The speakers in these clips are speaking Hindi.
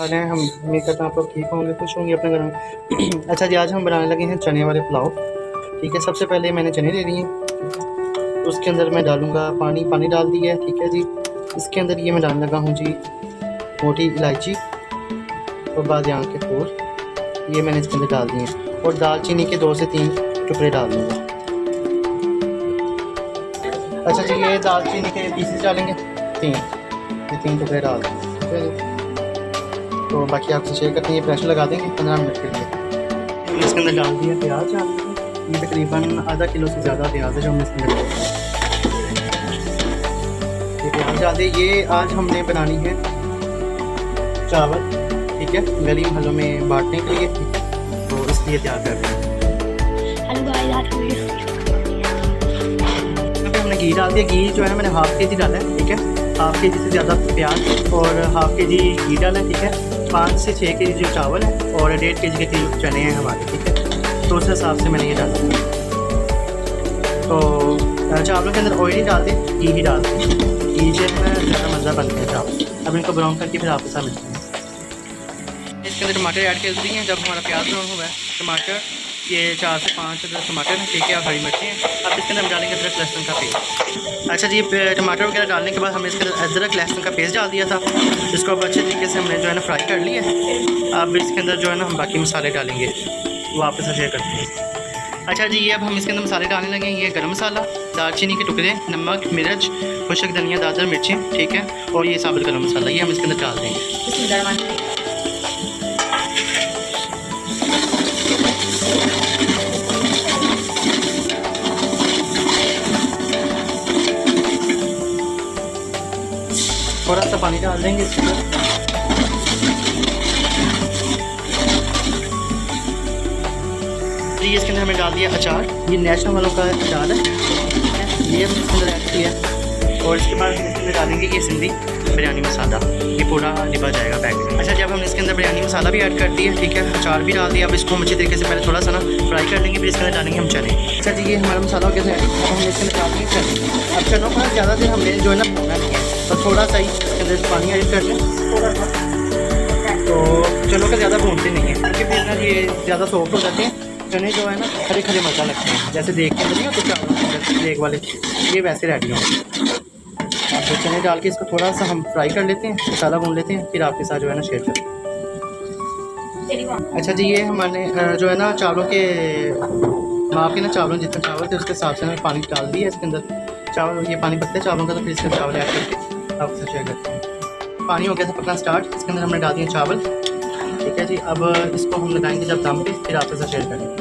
हैं हम। उम्मीद करता हूँ आप लोग ठीक होंगे, खुश होंगे अपने घर में। अच्छा जी, आज हम बनाने लगे हैं चने वाले पुलाव। ठीक है, सबसे पहले मैंने चने ले लिए हैं, उसके अंदर मैं डालूँगा पानी डाल दिया है। ठीक है जी, इसके अंदर ये मैं डालने लगा हूँ जी मोटी इलायची और बादियान के फूल, ये मैंने इसके अंदर डाल दिए हैं। और दालचीनी के 2 से 3 टुकड़े डाल दूँगा। अच्छा जी, ये दालचीनी के पीसेस डालेंगे 3 टुकड़े डाल देंगे। ठीक है जी, तो बाकी आपसे शेयर करते हैं। ये प्रेशर लगा देंगे 15 मिनट के लिए। इसके अंदर डाल दिया प्याज, ये तकरीबन आधा किलो से ज़्यादा प्याज है जो हमने इसके अंदर ये प्याज डाल दिए। ये आज हमने बनानी है चावल, ठीक है, गली महलों में बांटने के लिए, ठीक है, तो इसलिए तैयार कर रहे हैं। हमने घी डाल दिया। घी जो है मैंने हाफ़ के जी डाला है। ठीक है, हाफ़ के जी से ज़्यादा प्याज और हाफ़ के जी घी डाला है। ठीक है, 5 से 6 के जी जो चावल है और 1.5 के जी के करीब चने हैं हमारे। ठीक है, तो उस हिसाब से मैंने ये डाला। तो चावलों के अंदर ऑयल ही डाल दें, घी ही डाल दें, घी से ज़्यादा मज़ा बनता है चावल। अब इनको ब्राउन करके फिर आपके साथ मिलते हैं। इसके अंदर टमाटर ऐड कर दिए हैं। जब हमारा प्याज ब्राउन हुआ है, टमाटर ये 4 से 5 टमाटर हैं, ठीक है, और हरी मिर्ची हैं। अब इसके अंदर हम डालेंगे अदरक लहसुन का पेस्ट। अच्छा जी, टमाटर वगैरह डालने के बाद हमने इसके अंदर अदरक लहसुन का पेस्ट डाल दिया था। इसको अब अच्छे तरीके से हमने जो है ना फ्राई कर लिया है। अब इसके अंदर जो है ना हम बाकी मसाले डालेंगे, वो आपके साथ शेयर करते हैं। अच्छा जी, ये अब हम इसके अंदर मसाले डालने लगे हैं। ये गरम मसाला, दालचीनी के टुकड़े, नमक, मिर्च, खुश्क धनिया, दादर मिर्ची, ठीक है, और ये साबुत गरम मसाला, ये हम इसके अंदर डाल देंगे। थोड़ा सा पानी डाल देंगे इसके अंदर। इसके अंदर हमने डाल दिया अचार, ये नेशनल वालों का अचार है, ये हमने इसके अंदर ऐड किया। और इसके बाद हम इसके अंदर डालेंगे ये सिंधी बिरयानी मसाला, ये पूरा निभा जाएगा पैकेट। अच्छा, जब हमने इसके अंदर बिरयानी मसाला भी ऐड कर दिया, ठीक है, अचार भी डाल दिया। अब इसको हम अच्छी तरीके से पहले थोड़ा सा ना फ्राई कर लेंगे, फिर इसके अंदर डालेंगे हम चने। अच्छा जी, ये हमारा मसाला हो गया है। अब हमने इसके अंदर डालेंगे चने। अब चनों को ज़्यादा देर हमने जो है ना भूनना नहीं है, तो थोड़ा सा ही इसके अंदर पानी ऐड कर दें थोड़ा सा। तो चनों का ज़्यादा भूनते नहीं है, क्योंकि फिर ना ये ज़्यादा सॉफ्ट हो जाते हैं। चने जो है ना खड़े खड़े मज़ा लगते हैं, जैसे देख के नहीं तो चावल देख वाले, ये वैसे रेडी होंगे। तो चने डाल के इसको थोड़ा सा हम फ्राई कर लेते हैं, मसाला भून लेते हैं, फिर आपके साथ जो है ना शेयर करते हैं। अच्छा जी, ये हमारे जो है ना चावलों के माप के ना, चावलों जितने चावल थे उसके हिसाब से ना पानी डाल दिया इसके अंदर। चावल ये पानी पकते चावलों का, तो फिर इसके चावल ऐड करके आपसे शेयर करते हैं। पानी हो गया था पकना स्टार्ट, इसके अंदर हमने डाल दिए चावल। ठीक है जी, अब इसको हम लगाएंगे जब दम पे, फिर आपके साथ शेयर करेंगे।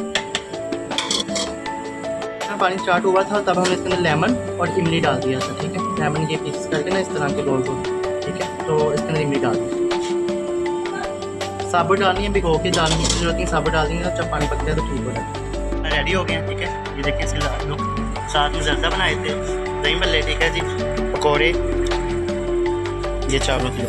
पानी स्टार्ट हुआ था तब हमने इसके अंदर लेमन और इमली डाल दिया था। ठीक है, लेमन के पीसेस करके ना इस तरह के गोल गोल, ठीक है, तो इसके अंदर इमली डाल दी। साबुत डालनी है, भिगो के डालने की जरूरत नहीं, साबुत डाल देंगे जब पानी पकता है तो ठीक हो जाता है। रेडी हो गए हैं। ठीक है, ये देखिए इसके लोग साथ में जर्दा बनाए थे, दही भल्ले, ठीक है जी, पकौड़े, ये चावलों की